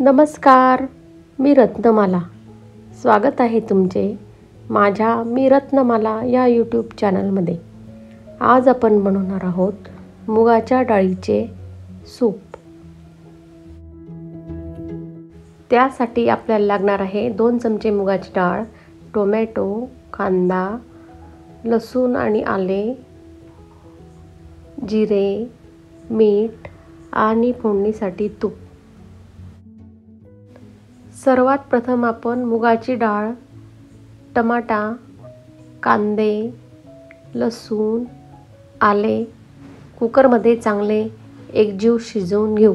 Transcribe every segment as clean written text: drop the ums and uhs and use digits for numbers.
नमस्कार, मी रत्नमाला. स्वागत आहे तुमचे माझ्या मी रत्नमाला या यूट्यूब चॅनलमध्ये. आज आपण बनवणार आहोत मुगाच्या डाळीचे सूप. त्यासाठी आपल्याला लागणार आहे 2 चमचे मुगाची डाळ, टोमॅटो, कांदा, लसूण आणि आले, जिरे, मीठ आणि फोडणीसाठी तूप. सर्वात प्रथम आपण मुगाची डाळ, टमाटा, कांदे, लसूण, आले कुकरमध्ये चांगले एकजीव शिजवून घेऊ.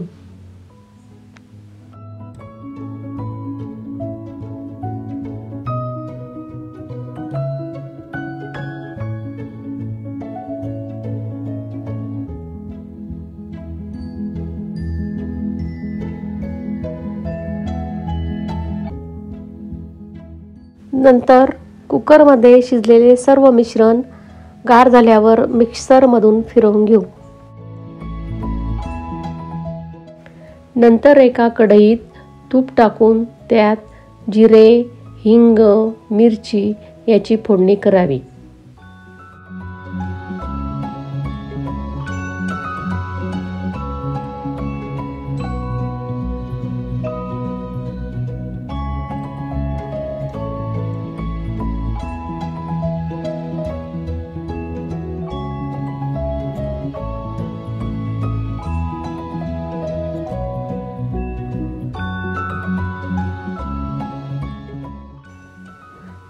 नंतर कुकरमध्ये शिजलेले सर्व मिश्रण गार झाल्यावर मिक्सरमधून फिरवून घेऊ. नंतर एका कढईत तूप टाकून त्यात जिरे, हिंग, मिरची याची फोडणी करावी.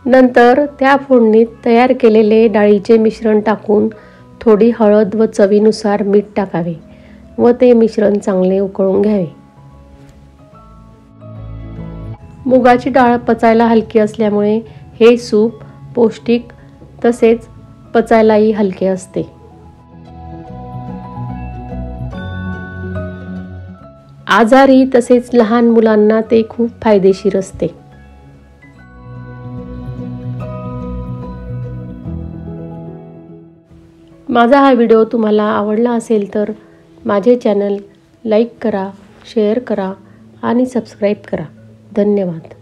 नंतर त्या फोडणीत तयार केलेले डाळीचे मिश्रण टाकून थोडी हळद व चवीनुसार मीठ टाकावे व ते मिश्रण चांगले उकळून घ्यावे. मुगाची डाळ पचायला हलकी असल्यामुळे हे सूप पौष्टिक तसेच पचायलाही हलके असते. आजारी तसेच लहान मुलांना ते खूप फायदेशीर असते. माझा हा व्हिडिओ तुम्हाला आवडला असेल तर माझे चॅनल लाईक करा, शेअर करा आणि सबस्क्राईब करा. धन्यवाद.